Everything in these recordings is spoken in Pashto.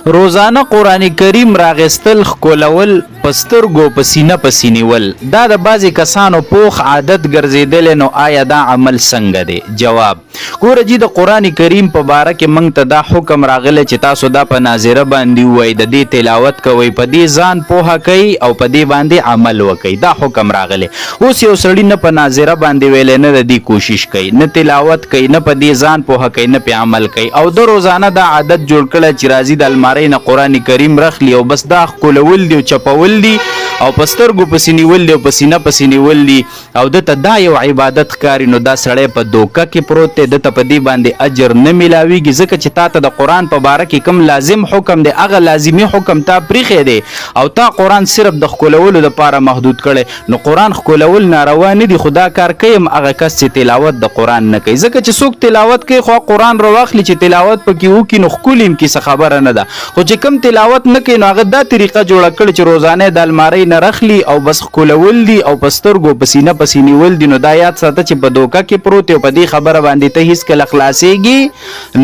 روزانه قرآن کریم راغستل خکولول پسترګو پسینه پسینیول دا د بعضی کسانو پوخ عادت ګرځیدل نو آیا دا عمل څنګه دی؟ جواب ګوره جی د قرآن کریم په باره کې موږ ته دا حکم راغلی چې تاسو دا په ناظره باندې ووایئ د دې تلاوت کوئ په دې ځان پوهه کوي او په دې باندې عمل وکئ دا حکم راغلی. اوس یو سړي نه په ناظره باندې ویلی نه د دې کوشش کوي نه تلاوت کوي نه په دې ځان پوهه کوي نه پې عمل کوي او د روزانه دا عادت جوړ کړی چې راځي د المارۍ نه قرآن کریم رخلي او بس دا ښکلول دي او چپول دي او په سترګو پسې نیول دي او په سینه پسې نیول دي او دته دا یو عبادت ښکاري نو دا سړی په دوکه کې پروت دی دته په دې باندې اجر نه میلاویږي ځکه چې تا ته د قرآن په باره کې کوم لازم حکم دی هغه لازمي حکم تا پریښی دی او تا قرآن صرف د ښکلولو دپاره محدود کړی نو قرآن ښکلول ناروا نه دي خو دا کار کوي هغه کس چې تلاوت د قرآن نه کوي ځکه چې څوک تلاوت کوي خو قرآن راواخلي چې تلاوت پکې وکړي نو ښکلي هم کیسه خبره نه ده خو چې کوم تلاوت نه کوي نو هغه دا طریقه جوړه کړې چې روزانه د المارۍ نه رخلي او بس ښکلول دي او په سترګو په سینه پسې نیول دي نو دا یاد ساته چې په دوکه کې پروت دی او په دې خبره باندې ته هېڅکله خلاصېږي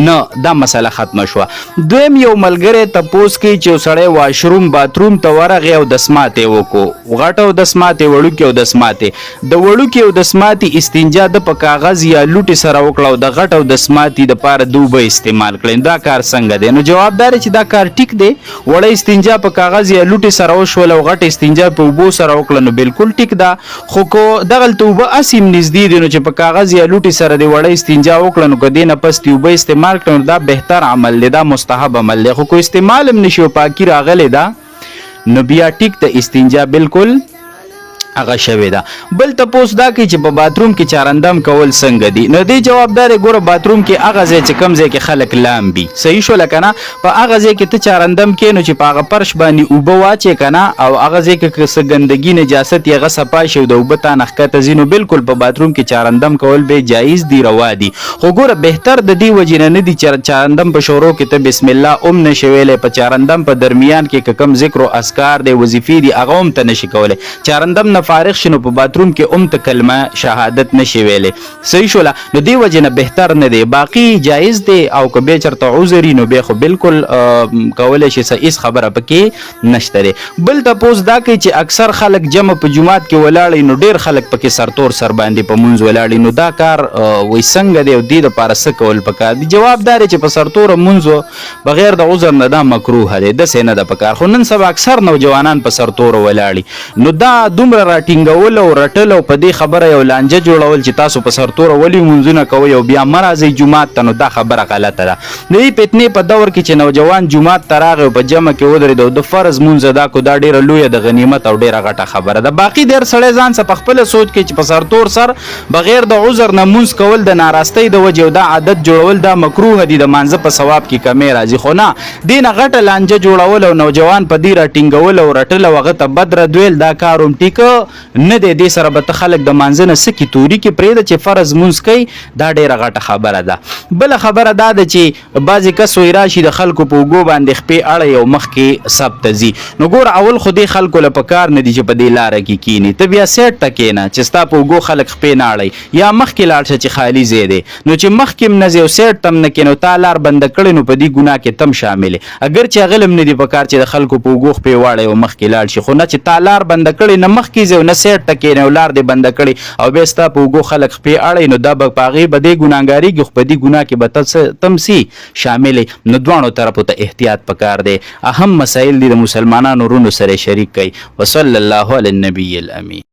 نه دا مسله ختمه شوه. دویم یو ملګری تپوس کوي چې یو سړی واشروم باتروم ته ورغی او دسمات یې وکړو غټ او دسمات یې وړوکې او دسمات یې د وړوکې او دسماتې استنجا د په کاغذ یا لوټې سره وکړه او د غټ او دسماتې دپاره د اوبه استعمال کړئ دا کار څنګه دی؟ نو جواب دا چې دا کار ټیک دی وړه استنجا په کاغذ یا لوټې سره وشول او غټ استنجا په اوبو سره وکړه نو بالکل ټیک ده خو کو دغلته اوبه هسې هم نږدې دي نو چې په کاغذ یا لوټې سره د وړه استنجا وکړه نو که دې نه پس دې اوبه استعمال کړه نو دا بهتر عمل دی دا مستحب عمل دی خو کو استعمال هم نشي او پاکي راغلی ده نو بیا ټیک د استنجا بالکل هغه شوې ده. بل تپوس دا کوي چې په باتروم کې چارندم کول څنګه دي؟ نو دې جواب دا دی ګوره باتروم کې هغه ځای چې کوم ځای کې خلک لامبي صحیح شوله که نه په هغه ځای کې ته چارندم کې نو چې په هغه فرش باندې اوبه واچې که نه او هغه ځای کې که څه ګندګي نجاست یې هغه صفا شي او د اوبه تا نه ښکته ځي نو بالکل په باتروم کې چارندم کول به جایز دي روا دي خو ګوره بهتر د دې وجې نه نه دي چې چارندم په شروع کې ته بسم الله ام نشي ویلی په چارندم په درمیان کې که کوم ذکر و اذکار دی وظیفې دي هغه هم ته نشي کولی چارندم نه فارغ شنو په باتروم کې ته کلمه شهادت نشي ویلی صحیح شوله نو دې وجې نه بهتر نه دی باقي جایز دی او که بیا چېرته عذر وي نو بیا خو بالکل کولی شي هېڅ خبره پکې نشته دی. بل تپوس دا کوي چې اکثر خلک جمع په جومات کې ولاړی نو ډېر خلک پکې سرتور سر باندې په مونځ ولاړي نو دا کار وایي څنګه دی او دې دپاره څه کول پکار دي؟ جواب دا دی چې په سرتوره مونځ بغیر د عذر نه دا مکروه دی داسې نه ده پکار خو نن سبا اکثر نوجوانان په سرتوره ولاړي نو دا دومره راټینګول او رټل او په دې خبره یو لانجه جوړول چې تاسو په سرتوره ولې مونځونه کوئ او بیا مه راځئ جومات ته نو دا خبره غلطه ده. د دې فتنې په دور کې چې نوجوان جومات ته راغی او په جمع کې ودرېد او د فرض مونځ ادا کړو دا ډېره لویه د غنیمت او ډېره غټه خبره ده. باقي ډېر سړی ځان څه په خپله سوچ کوي چې په سرتور سر بغیر د عذر نه مونځ کول د ناراستۍ د وجې او دا عادت جوړول دا مکروه دي د مانځه په ثواب کې کمی راځي خو نه دې نه غټه لانجه جوړول او نوجوان په دې راټینګول او رټل او هغه ته بد ردویل دا کار هم ټیکه نه دی. دې سره به ته خلک د مانځه نه څه کې توري کې پرېږده چې فرض مونځ کوي دا ډېره غټه خبره ده. بله خبره دا ده چې بعضې کس وایي راشي د خلکو په اوږو باندې خپې اړوي او مخکې سب ته ځي نو ګوره اول خو دې خلکو له پکار نه دي چې په دې لاره کې کیني ته بیا سیټ ته کښېنه چې ستا په اوږو خلک خپې نه اړوي یا مخکې لاړ شه چې خالي ځای دی نو چې مخکې هم نه ځې او سیټ ته هم نه کښېنو تا لار بنده کړې نو په دې ګناه کې تم شامل اگر چې هغه هم نه دي پکار چې د خلکو په اوږو خپې واړوي او مخکې لاړ شي خو نه چې تا لار بنده کړې نه مخکې ځې او نه سیټ ته کښېنې او لار دې بنده کړې او بیا ستا په اوږو خلک خپې اړوي نو دا به په هغې به دې ګناهګارېږي خو په دې ګناه کې به تم سي شامل نو دواړو طرفو ته احتیاط پکار دی. اهم مسایل دي د مسلمانانو ورونو سره شریک کوي. وصلی الله علی النبی الامین.